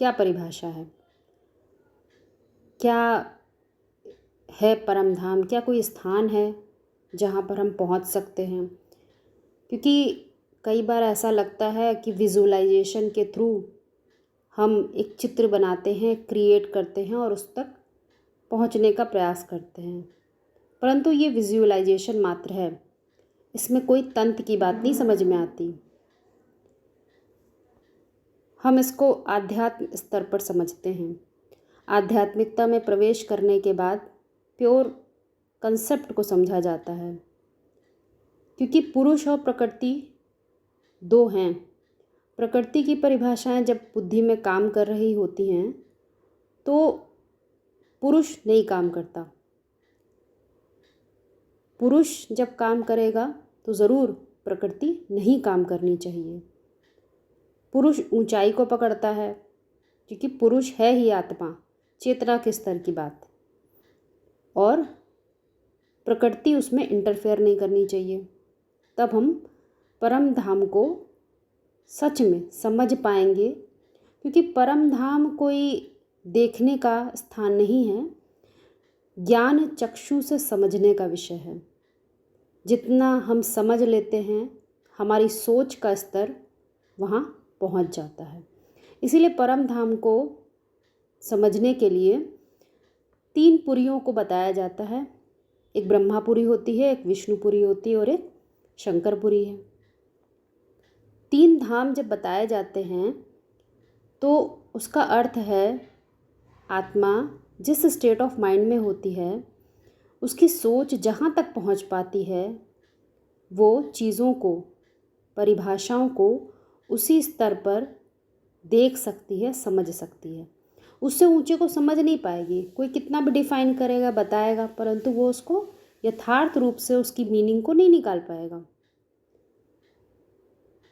क्या परिभाषा है? क्या है परम धाम? क्या कोई स्थान है जहाँ पर हम पहुँच सकते हैं? क्योंकि कई बार ऐसा लगता है कि विजुअलाइजेशन के थ्रू हम एक चित्र बनाते हैं, क्रिएट करते हैं और उस तक पहुँचने का प्रयास करते हैं, परंतु ये विजुअलाइजेशन मात्र है। इसमें कोई तंत्र की बात नहीं समझ में आती। हम इसको आध्यात्म स्तर पर समझते हैं। आध्यात्मिकता में प्रवेश करने के बाद प्योर कंसेप्ट को समझा जाता है, क्योंकि पुरुष और प्रकृति दो हैं। प्रकृति की परिभाषाएं जब बुद्धि में काम कर रही होती हैं तो पुरुष नहीं काम करता। पुरुष जब काम करेगा तो ज़रूर प्रकृति नहीं काम करनी चाहिए। पुरुष ऊंचाई को पकड़ता है, क्योंकि पुरुष है ही आत्मा, चेतना के स्तर की बात, और प्रकृति उसमें इंटरफेयर नहीं करनी चाहिए। तब हम परम धाम को सच में समझ पाएंगे, क्योंकि परम धाम कोई देखने का स्थान नहीं है, ज्ञान चक्षु से समझने का विषय है। जितना हम समझ लेते हैं, हमारी सोच का स्तर वहाँ पहुँच जाता है। इसीलिए परम धाम को समझने के लिए 3 पुरियों को बताया जाता है। एक ब्रह्मापुरी होती है, एक विष्णुपुरी होती है और एक शंकरपुरी है। 3 धाम जब बताए जाते हैं तो उसका अर्थ है आत्मा जिस स्टेट ऑफ माइंड में होती है, उसकी सोच जहाँ तक पहुँच पाती है, वो चीज़ों को, परिभाषाओं को उसी स्तर पर देख सकती है, समझ सकती है। उससे ऊंचे को समझ नहीं पाएगी। कोई कितना भी डिफाइन करेगा, बताएगा, परंतु वो उसको यथार्थ रूप से उसकी मीनिंग को नहीं निकाल पाएगा।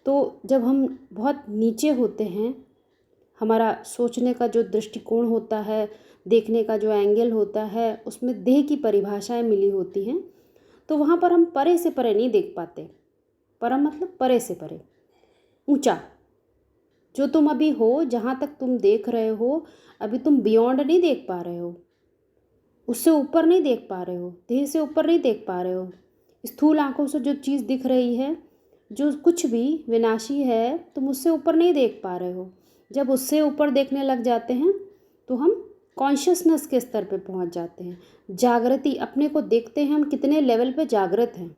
तो जब हम बहुत नीचे होते हैं, हमारा सोचने का जो दृष्टिकोण होता है, देखने का जो एंगल होता है, उसमें देह की परिभाषाएं मिली होती हैं, तो वहाँ पर हम परे से परे नहीं देख पाते। परम मतलब परे से परे, ऊंचा। जो तुम अभी हो, जहाँ तक तुम देख रहे हो, अभी तुम बियॉन्ड नहीं देख पा रहे हो, उससे ऊपर नहीं देख पा रहे हो, देह से ऊपर नहीं देख पा रहे हो। स्थूल आंखों से जो चीज़ दिख रही है, जो कुछ भी विनाशी है, तुम उससे ऊपर नहीं देख पा रहे हो। जब उससे ऊपर देखने लग जाते हैं तो हम कॉन्शियसनेस के स्तर पे पहुंच जाते हैं। जागृति, अपने को देखते हैं हम कितने लेवल पे जागृत हैं।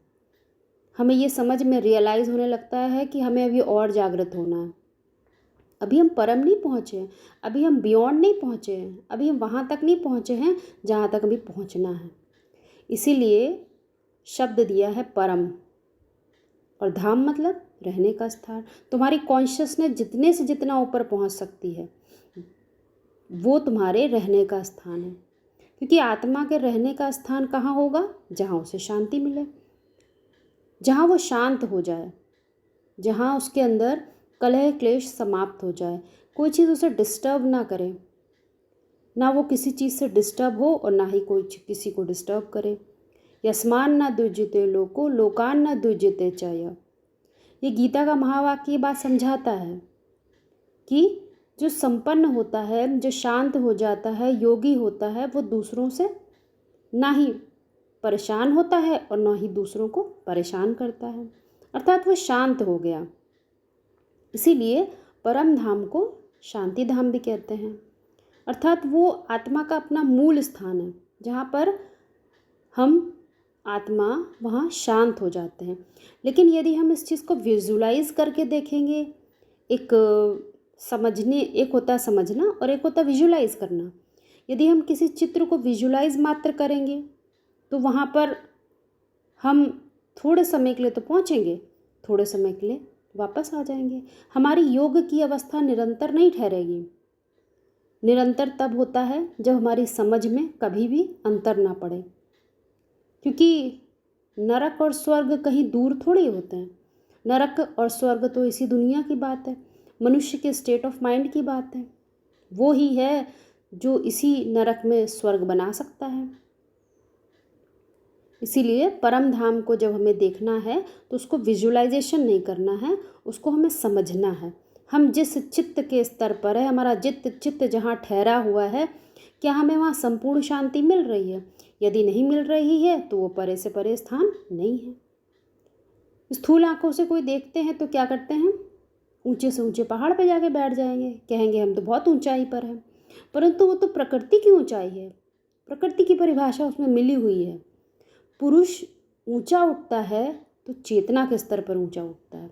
हमें ये समझ में रियलाइज़ होने लगता है कि हमें अभी और जागृत होना है। अभी हम परम नहीं पहुँचे हैं, अभी हम बियॉन्ड नहीं पहुँचे हैं, अभी हम वहाँ तक नहीं पहुँचे हैं जहाँ तक अभी पहुँचना है। इसीलिए शब्द दिया है परम, और धाम मतलब रहने का स्थान। तुम्हारी कॉन्शियसनेस जितने से जितना ऊपर पहुँच सकती है, वो तुम्हारे रहने का स्थान है। क्योंकि आत्मा के रहने का स्थान कहाँ होगा? जहाँ उसे शांति मिले, जहाँ वो शांत हो जाए, जहाँ उसके अंदर कलह क्लेश समाप्त हो जाए, कोई चीज़ उसे डिस्टर्ब ना करे, ना वो किसी चीज़ से डिस्टर्ब हो और ना ही कोई किसी को डिस्टर्ब करे। यस्मान न दुज्यते लोको लोकान न दुज्यते च। ये गीता का महावाक्य ये बात समझाता है कि जो संपन्न होता है, जो शांत हो जाता है, योगी होता है, वो दूसरों से ना ही परेशान होता है और ना ही दूसरों को परेशान करता है, अर्थात वो शांत हो गया। इसीलिए परम धाम को शांति धाम भी कहते हैं, अर्थात वो आत्मा का अपना मूल स्थान है, जहाँ पर हम आत्मा वहाँ शांत हो जाते हैं। लेकिन यदि हम इस चीज़ को विजुलाइज करके देखेंगे, एक समझने, एक होता समझना और एक होता विजुलाइज करना। यदि हम किसी चित्र को विजुलाइज मात्र करेंगे तो वहाँ पर हम थोड़े समय के लिए तो पहुँचेंगे, थोड़े समय के लिए वापस आ जाएंगे। हमारी योग की अवस्था निरंतर नहीं ठहरेगी। निरंतर तब होता है जब हमारी समझ में कभी भी अंतर ना पड़े, क्योंकि नरक और स्वर्ग कहीं दूर थोड़ी होते हैं। नरक और स्वर्ग तो इसी दुनिया की बात है, मनुष्य के स्टेट ऑफ माइंड की बात है। वो ही है जो इसी नरक में स्वर्ग बना सकता है। इसीलिए परम धाम को जब हमें देखना है तो उसको विजुअलाइजेशन नहीं करना है, उसको हमें समझना है। हम जिस चित्त के स्तर पर है, हमारा चित्त जहाँ ठहरा हुआ है, क्या हमें वहाँ संपूर्ण शांति मिल रही है? यदि नहीं मिल रही है तो वो परे से परे स्थान नहीं है। स्थूल आंखों से कोई देखते हैं तो क्या करते हैं? ऊंचे से ऊंचे पहाड़ पे जाके बैठ जाएंगे, कहेंगे हम तो बहुत ऊंचाई पर हैं। परंतु वो तो प्रकृति की ऊंचाई है, प्रकृति की परिभाषा उसमें मिली हुई है। पुरुष ऊंचा उठता है तो चेतना के स्तर पर ऊंचा उठता है,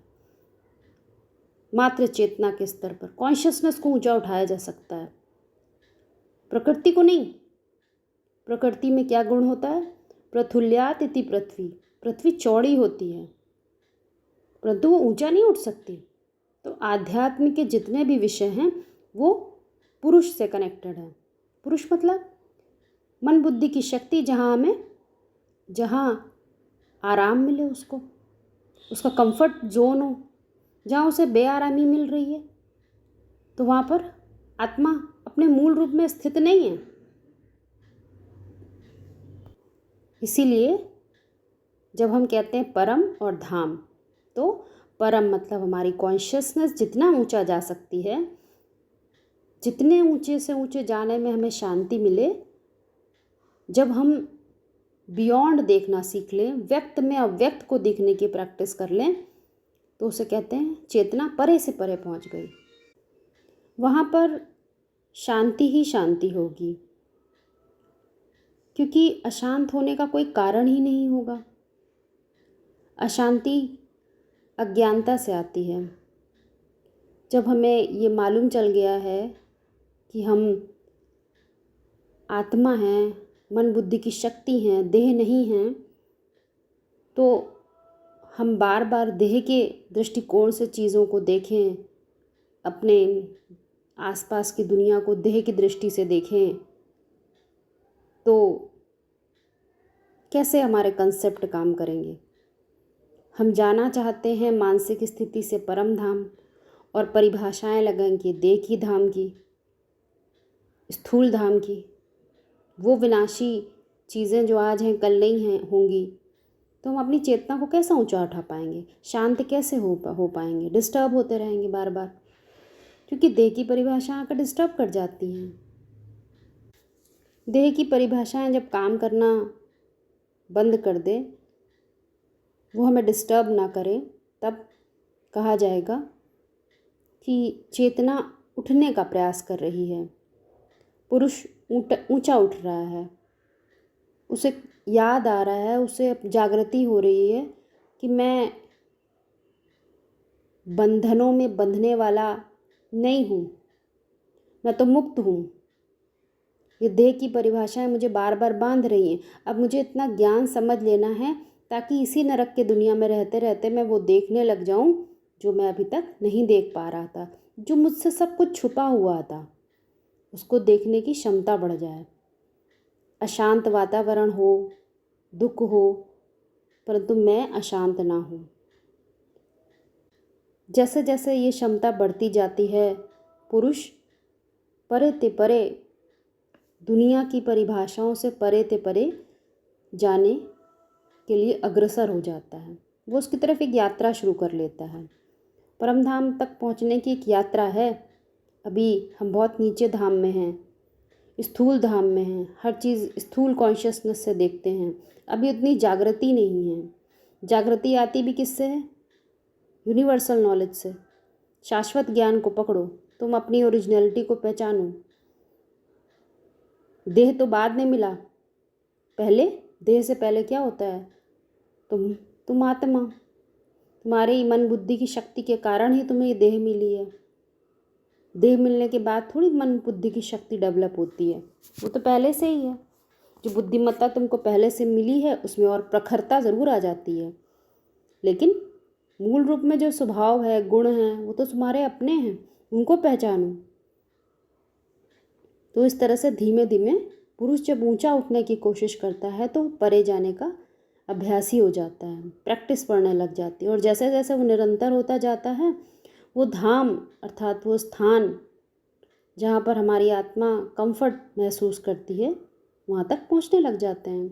मात्र चेतना के स्तर पर, कॉन्शियसनेस को ऊंचा उठाया जा सकता है, प्रकृति को नहीं। प्रकृति में क्या गुण होता है? प्रथुल्यात इति पृथ्वी, पृथ्वी चौड़ी होती है परंतु वो ऊंचा नहीं उठ सकती। तो आध्यात्म के जितने भी विषय हैं वो पुरुष से कनेक्टेड है। पुरुष मतलब मन बुद्धि की शक्ति, जहाँ आराम मिले उसको, उसका कंफर्ट जोन हो, जहाँ उसे बेआरामी मिल रही है, तो वहाँ पर आत्मा अपने मूल रूप में स्थित नहीं है। इसीलिए जब हम कहते हैं परम और धाम, तो परम मतलब हमारी कॉन्शियसनेस जितना ऊंचा जा सकती है, जितने ऊंचे से ऊंचे जाने में हमें शांति मिले, जब हम बियॉन्ड देखना सीख लें, व्यक्त में अव्यक्त को देखने की प्रैक्टिस कर लें, तो उसे कहते हैं चेतना परे से परे पहुंच गई। वहाँ पर शांति ही शांति होगी, क्योंकि अशांत होने का कोई कारण ही नहीं होगा। अशांति अज्ञानता से आती है। जब हमें ये मालूम चल गया है कि हम आत्मा हैं, मन बुद्धि की शक्ति हैं, देह नहीं हैं, तो हम बार बार देह के दृष्टिकोण से चीज़ों को देखें, अपने आसपास की दुनिया को देह की दृष्टि से देखें, तो कैसे हमारे कंसेप्ट काम करेंगे? हम जाना चाहते हैं मानसिक स्थिति से परम धाम, और परिभाषाएं लगाएंगे देह की धाम की, स्थूल धाम की। वो विनाशी चीज़ें जो आज हैं कल नहीं हैं होंगी, तो हम अपनी चेतना को कैसे ऊंचा उठा पाएंगे? शांत कैसे हो पाएंगे? डिस्टर्ब होते रहेंगे बार बार, क्योंकि देह की परिभाषाएं आकर डिस्टर्ब कर जाती हैं। देह की परिभाषाएं जब काम करना बंद कर दे, वो हमें डिस्टर्ब ना करें, तब कहा जाएगा कि चेतना उठने का प्रयास कर रही है। पुरुष ऊंचा उठ रहा है, उसे याद आ रहा है, उसे जागृति हो रही है कि मैं बंधनों में बंधने वाला नहीं हूँ, मैं तो मुक्त हूँ। ये देह की परिभाषाएं मुझे बार बार बांध रही हैं। अब मुझे इतना ज्ञान समझ लेना है ताकि इसी नरक के दुनिया में रहते रहते मैं वो देखने लग जाऊं जो मैं अभी तक नहीं देख पा रहा था, जो मुझसे सब कुछ छुपा हुआ था, उसको देखने की क्षमता बढ़ जाए। अशांत वातावरण हो, दुख हो, परंतु मैं अशांत ना हूँ। जैसे जैसे ये क्षमता बढ़ती जाती है, पुरुष परे ते परे, दुनिया की परिभाषाओं से परे ते परे जाने के लिए अग्रसर हो जाता है। वो उसकी तरफ एक यात्रा शुरू कर लेता है। परम धाम तक पहुँचने की एक यात्रा है। अभी हम बहुत नीचे धाम में हैं, स्थूल धाम में हैं, हर चीज़ स्थूल कॉन्शियसनेस से देखते हैं। अभी उतनी जागृति नहीं है। जागृति आती भी किससे है? यूनिवर्सल नॉलेज से। शाश्वत ज्ञान को पकड़ो, तुम अपनी ओरिजिनलिटी को पहचानो। देह तो बाद में मिला, पहले देह से पहले क्या होता है? तुम आत्मा, तुम्हारे मन बुद्धि की शक्ति के कारण ही तुम्हें ये देह मिली है। देह मिलने के बाद थोड़ी मन बुद्धि की शक्ति डेवलप होती है, वो तो पहले से ही है। जो बुद्धिमत्ता तुमको पहले से मिली है उसमें और प्रखरता ज़रूर आ जाती है, लेकिन मूल रूप में जो स्वभाव है, गुण हैं, वो तो तुम्हारे अपने हैं, उनको पहचानो। तो इस तरह से धीमे धीमे पुरुष जब ऊंचा उठने की कोशिश करता है तो परे जाने का अभ्यासी हो जाता है, प्रैक्टिस पड़ने लग जाती है। और जैसे जैसे वो निरंतर होता जाता है, वो धाम अर्थात वो स्थान जहाँ पर हमारी आत्मा कंफर्ट महसूस करती है, वहाँ तक पहुँचने लग जाते हैं।